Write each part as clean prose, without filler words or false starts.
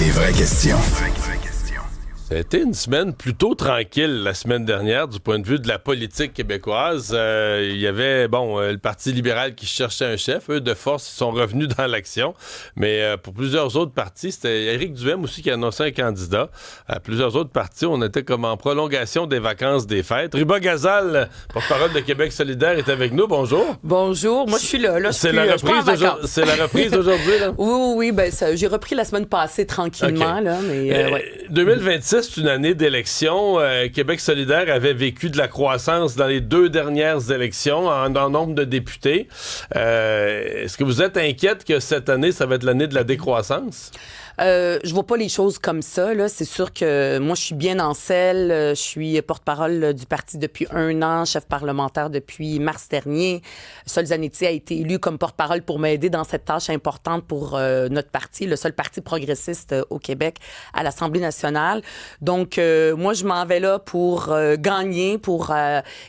Les vraies questions. Ça a été une semaine plutôt tranquille la semaine dernière du point de vue de la politique québécoise. Il y avait, le Parti libéral qui cherchait un chef. Eux, de force, ils sont revenus dans l'action. Mais pour plusieurs autres partis, c'était Éric Duhaime aussi qui annonçait un candidat. À plusieurs autres partis, on était comme en prolongation des vacances des fêtes. Ruba Gazal, porte-parole de Québec solidaire, est avec nous. Bonjour. Bonjour. Moi, je suis là. C'est la reprise d'aujourd'hui, là? Oui. J'ai repris la semaine passée tranquillement. Okay. Là, mais, 2026, c'est une année d'élection. Québec solidaire avait vécu de la croissance dans les 2 dernières élections en nombre de députés. Est-ce que vous êtes inquiète que cette année, ça va être l'année de la décroissance? Je vois pas les choses comme ça. Là. C'est sûr que moi, je suis bien en selle. Je suis porte-parole du parti depuis 1 an, chef parlementaire depuis mars dernier. Sol Zanetti a été élu comme porte-parole pour m'aider dans cette tâche importante pour notre parti, le seul parti progressiste au Québec à l'Assemblée nationale. Donc, moi, je m'en vais là pour gagner, pour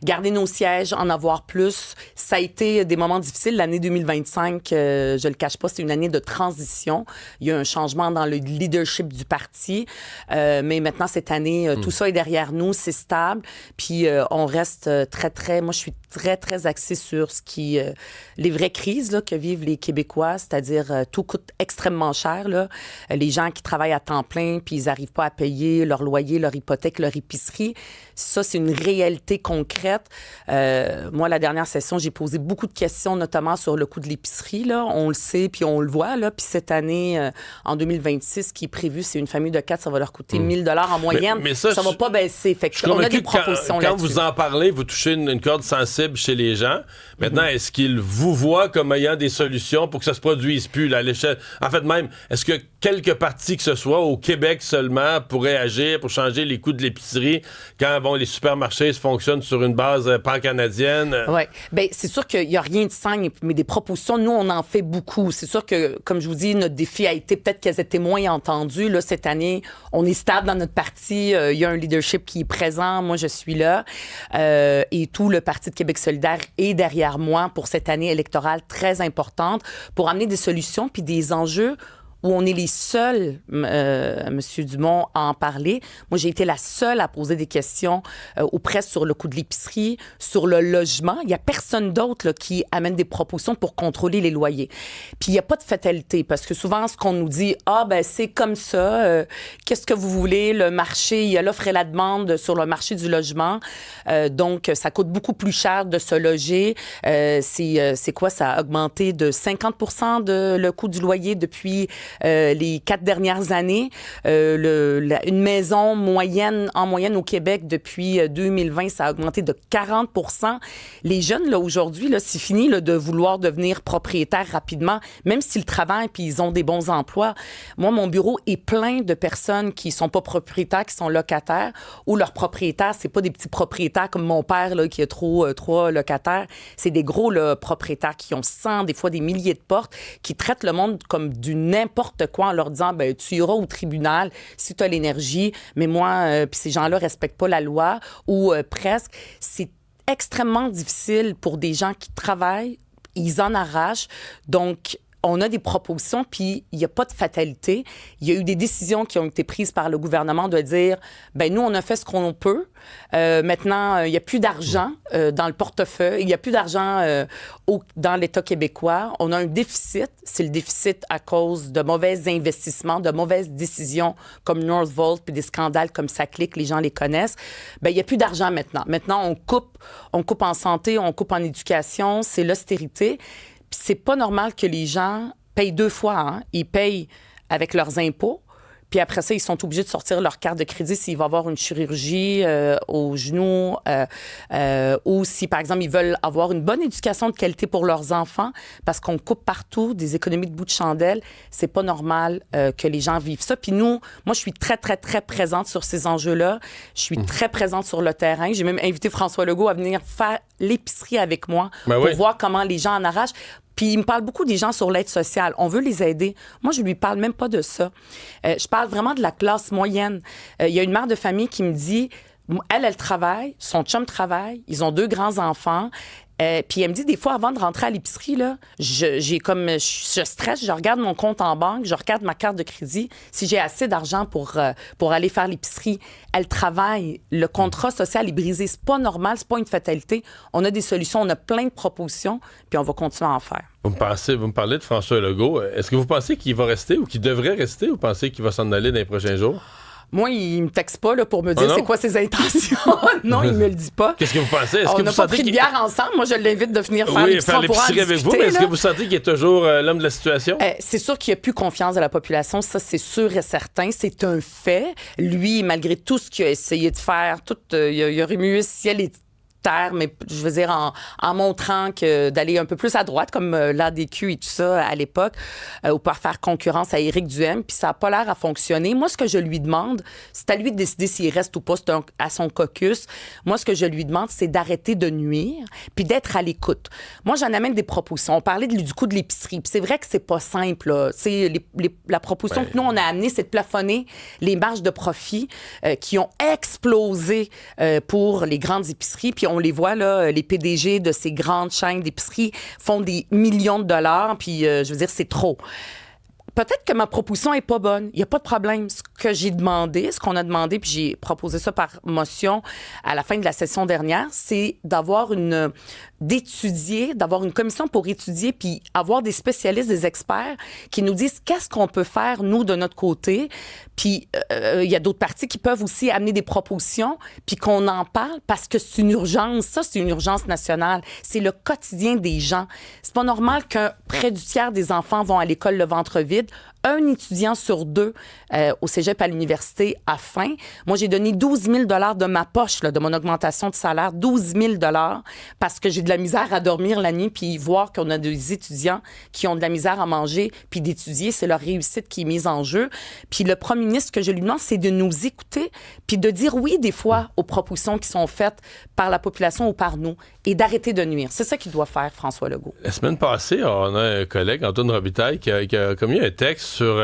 garder nos sièges, en avoir plus. Ça a été des moments difficiles. L'année 2025, je le cache pas, c'est une année de transition. Il y a un changement dans le leadership du parti. Mais maintenant, cette année, tout ça est derrière nous, c'est stable. Puis on reste moi, je suis très axée sur les vraies crises là, que vivent les Québécois, c'est-à-dire tout coûte extrêmement cher. Là. Les gens qui travaillent à temps plein, puis ils n'arrivent pas à payer leur loyer, leur hypothèque, leur épicerie. Ça, c'est une réalité concrète. Moi, la dernière session, j'ai posé beaucoup de questions, notamment sur le coût de l'épicerie. Là. On le sait, puis on le voit. Là. Puis cette année, en 2026, qui est prévu, c'est une famille de 4, ça va leur coûter 1 000 $ en moyenne. Mais ça va pas baisser. Fait que on a des propositions là-dessus. Quand vous en parlez, vous touchez une corde sensible chez les gens. Maintenant, est-ce qu'ils vous voient comme ayant des solutions pour que ça se produise plus là, à l'échelle? En fait, même, est-ce que quelques partis que ce soit, au Québec seulement, pourraient agir pour changer les coûts de l'épicerie quand les supermarchés fonctionnent sur une base pan-canadienne? Oui. Bien, c'est sûr qu'il n'y a rien de simple, mais des propositions, nous, on en fait beaucoup. C'est sûr que, comme je vous dis, notre défi a été peut-être qu'elles étaient moins entendues. Là, cette année, on est stable dans notre parti. Il y a un leadership qui est présent. Moi, je suis là. Et tout le Parti de Québec solidaire est derrière moi pour cette année électorale très importante pour amener des solutions puis des enjeux où on est les seuls, M. Dumont, à en parler. Moi, j'ai été la seule à poser des questions aux presses sur le coût de l'épicerie, sur le logement. Il n'y a personne d'autre là, qui amène des propositions pour contrôler les loyers. Puis, il n'y a pas de fatalité, parce que souvent, ce qu'on nous dit, c'est comme ça, qu'est-ce que vous voulez, le marché, il y a l'offre et la demande sur le marché du logement. Donc, ça coûte beaucoup plus cher de se loger. C'est quoi? Ça a augmenté de 50 % le coût du loyer depuis les 4 dernières années. Une maison en moyenne au Québec depuis 2020, ça a augmenté de 40 %. Les jeunes, là, aujourd'hui, là, c'est fini là, de vouloir devenir propriétaire rapidement, même s'ils travaillent puis ils ont des bons emplois. Moi, mon bureau est plein de personnes qui sont pas propriétaires, qui sont locataires, ou leurs propriétaires, c'est pas des petits propriétaires comme mon père là, qui a 3 locataires. C'est des gros là, propriétaires qui ont 100, des fois des milliers de portes, qui traitent le monde comme du n'importe quoi en leur disant tu iras au tribunal si tu as l'énergie, mais moi puis ces gens-là respectent pas la loi ou presque. C'est extrêmement difficile pour des gens qui travaillent, ils en arrachent. Donc on a des propositions, puis il n'y a pas de fatalité. Il y a eu des décisions qui ont été prises par le gouvernement de dire, nous, on a fait ce qu'on peut. Maintenant, il n'y a plus d'argent dans le portefeuille. Il n'y a plus d'argent dans l'État québécois. On a un déficit. C'est le déficit à cause de mauvais investissements, de mauvaises décisions comme Northvolt, puis des scandales comme SACLIC, les gens les connaissent. Il n'y a plus d'argent maintenant. Maintenant, on coupe en santé, on coupe en éducation. C'est l'austérité. Puis c'est pas normal que les gens payent 2 fois. Hein? Ils payent avec leurs impôts, puis après ça, ils sont obligés de sortir leur carte de crédit s'ils vont avoir une chirurgie au genou ou si, par exemple, ils veulent avoir une bonne éducation de qualité pour leurs enfants parce qu'on coupe partout des économies de bout de chandelle. C'est pas normal que les gens vivent ça. Puis moi, je suis très présente sur ces enjeux-là. Je suis très présente sur le terrain. J'ai même invité François Legault à venir faire l'épicerie avec moi pour voir comment les gens en arrachent. Puis il me parle beaucoup des gens sur l'aide sociale. On veut les aider. Moi, je lui parle même pas de ça. Je parle vraiment de la classe moyenne. Il y a une mère de famille qui me dit, elle travaille, son chum travaille, ils ont 2 grands-enfants. Puis elle me dit, des fois, avant de rentrer à l'épicerie, là, je stresse, je regarde mon compte en banque, je regarde ma carte de crédit, si j'ai assez d'argent pour aller faire l'épicerie. Elle travaille. Le contrat social est brisé. C'est pas normal, c'est pas une fatalité. On a des solutions, on a plein de propositions, puis on va continuer à en faire. Vous me parlez de François Legault. Est-ce que vous pensez qu'il va rester ou qu'il devrait rester, ou vous pensez qu'il va s'en aller dans les prochains jours? Moi, il me texte pas là, pour me dire c'est quoi ses intentions. Non, il me le dit pas. Qu'est-ce que vous pensez? On n'a pas pris de bière ensemble. Moi, je l'invite de venir faire l'épicerie avec vous. Mais est-ce que vous sentez qu'il est toujours l'homme de la situation? C'est sûr qu'il n'y a plus confiance de la population. Ça, c'est sûr et certain. C'est un fait. Lui, malgré tout ce qu'il a essayé de faire, il a remué ciel et terre, mais je veux dire en montrant que d'aller un peu plus à droite, comme l'ADQ et tout ça à l'époque, ou pour faire concurrence à Éric Duhaime, puis ça n'a pas l'air à fonctionner. Moi, ce que je lui demande, c'est à lui de décider s'il reste ou pas, c'est à son caucus. Moi, ce que je lui demande, c'est d'arrêter de nuire, puis d'être à l'écoute. Moi, j'en amène des propositions. On parlait du coût de l'épicerie, puis c'est vrai que c'est pas simple, là. La proposition que nous, on a amenée, c'est de plafonner les marges de profit qui ont explosé pour les grandes épiceries, puis on les voit, là, les PDG de ces grandes chaînes d'épicerie font des millions de dollars, puis je veux dire, c'est trop. Peut-être que ma proposition est pas bonne. Il n'y a pas de problème. Ce que j'ai demandé, ce qu'on a demandé, puis j'ai proposé ça par motion à la fin de la session dernière, c'est d'avoir une commission pour étudier puis avoir des spécialistes, des experts qui nous disent qu'est-ce qu'on peut faire, nous, de notre côté. Puis il y a d'autres partis qui peuvent aussi amener des propositions puis qu'on en parle parce que c'est une urgence. Ça, c'est une urgence nationale. C'est le quotidien des gens. C'est pas normal que près du tiers des enfants vont à l'école le ventre vide. Un étudiant sur deux au cégep à l'université a faim. Moi, j'ai donné 12 000 $ de ma poche, là, de mon augmentation de salaire, 12 000 $ parce que j'ai de la misère à dormir la nuit, puis voir qu'on a des étudiants qui ont de la misère à manger, puis d'étudier, c'est leur réussite qui est mise en jeu. Puis le premier ministre, ce que je lui demande, c'est de nous écouter, puis de dire oui des fois aux propositions qui sont faites par la population ou par nous, et d'arrêter de nuire. C'est ça qu'il doit faire, François Legault. La semaine passée, on a un collègue, Antoine Robitaille, qui a commis un texte sur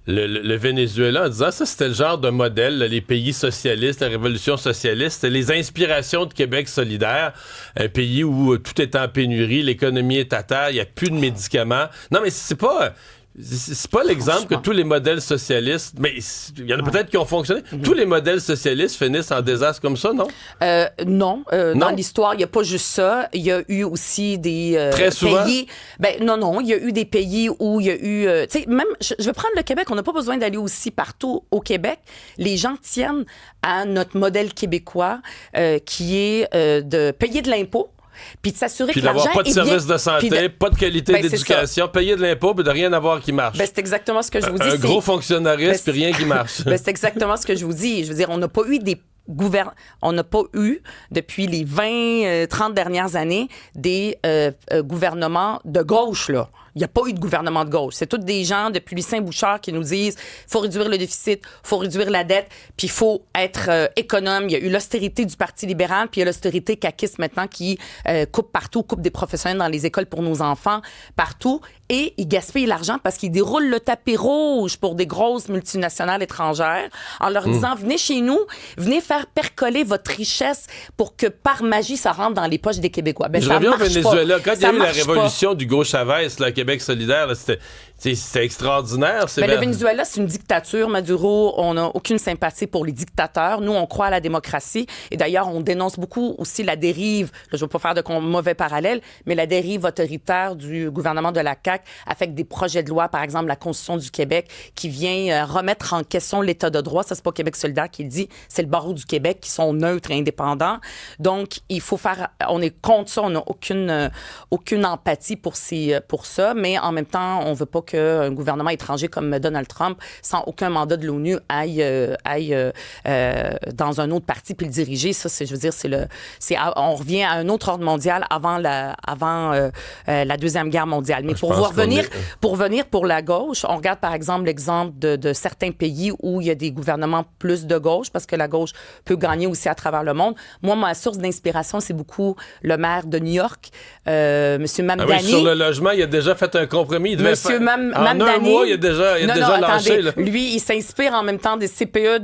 le Venezuela en disant ça, c'était le genre de modèle, là, les pays socialistes, la révolution socialiste, les inspirations de Québec solidaire, un pays où tout est en pénurie, l'économie est à terre, il n'y a plus de médicaments. Non, mais c'est pas l'exemple que tous les modèles socialistes, mais il y en a peut-être qui ont fonctionné. Tous les modèles socialistes finissent en désastre comme ça, non? Non. Dans l'histoire, il n'y a pas juste ça. Il y a eu aussi des Très souvent? pays... Non. Il y a eu des pays où il y a eu... tu sais, même, je vais prendre le Québec. On n'a pas besoin d'aller aussi partout au Québec. Les gens tiennent à notre modèle québécois qui est de payer de l'impôt. Puis de s'assurer que l'argent d'avoir pas de service de santé, pas de qualité d'éducation, payer de l'impôt, puis de rien avoir qui marche. C'est exactement ce que je vous dis. Un gros fonctionnariste, puis rien qui marche. C'est exactement ce que je vous dis. Je veux dire, on n'a pas eu depuis les 20-30 dernières années des gouvernements de gauche, là. Il n'y a pas eu de gouvernement de gauche. C'est tous des gens depuis Lucien Bouchard qui nous disent faut réduire le déficit, faut réduire la dette, puis il faut être économe. Il y a eu l'austérité du Parti libéral, puis il y a l'austérité caquiste maintenant qui coupe partout, coupe des professionnels dans les écoles pour nos enfants, partout. Et ils gaspillent l'argent parce qu'ils déroulent le tapis rouge pour des grosses multinationales étrangères en leur disant venez chez nous, venez faire percoler votre richesse pour que par magie ça rentre dans les poches des Québécois. Je reviens au Venezuela. Quand il y a eu la révolution d'Hugo Chavez, là, Québec solidaire, là, c'était extraordinaire. Le Venezuela, c'est une dictature. Maduro, on n'a aucune sympathie pour les dictateurs. Nous, on croit à la démocratie. Et d'ailleurs, on dénonce beaucoup aussi la dérive, là, je ne veux pas faire de mauvais parallèle, mais la dérive autoritaire du gouvernement de la CAQ avec des projets de loi, par exemple la Constitution du Québec, qui vient remettre en question l'État de droit. Ça, c'est pas Québec solidaire qui le dit, c'est le barreau du Québec qui sont neutres et indépendants. Donc, il faut faire... On est contre ça, on n'a aucune empathie pour ça, mais en même temps, on veut pas qu'un gouvernement étranger comme Donald Trump, sans aucun mandat de l'ONU, aille dans un autre parti puis le diriger. Ça, je veux dire, on revient à un autre ordre mondial avant la Deuxième Guerre mondiale. Mais pour revenir pour la gauche, on regarde par exemple l'exemple de certains pays où il y a des gouvernements plus de gauche, parce que la gauche peut gagner aussi à travers le monde. Moi, ma source d'inspiration, c'est beaucoup le maire de New York, M. Mamdani. Sur le logement, il a déjà fait un compromis. M. même En un d'année. mois, il a déjà lâché. Là. Lui, il s'inspire en même temps des CPE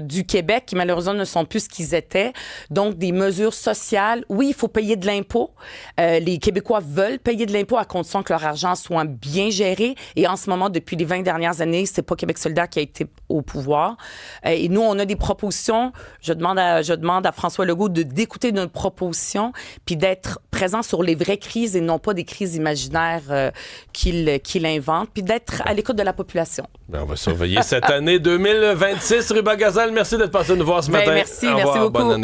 du Québec qui, malheureusement, ne sont plus ce qu'ils étaient. Donc, des mesures sociales. Oui, il faut payer de l'impôt. Les Québécois veulent payer de l'impôt à condition que leur argent soit bien géré. Et en ce moment, depuis les 20 dernières années, c'est pas Québec solidaire qui a été au pouvoir. Et nous, on a des propositions. Je demande à François Legault d'écouter nos propositions puis d'être présent sur les vraies crises et non pas des crises imaginaires qu'il invente, puis d'être à l'écoute de la population. On va surveiller cette année 2026. Ruba Gazal, merci d'être passé nous voir ce matin. Merci beaucoup. Bonne année.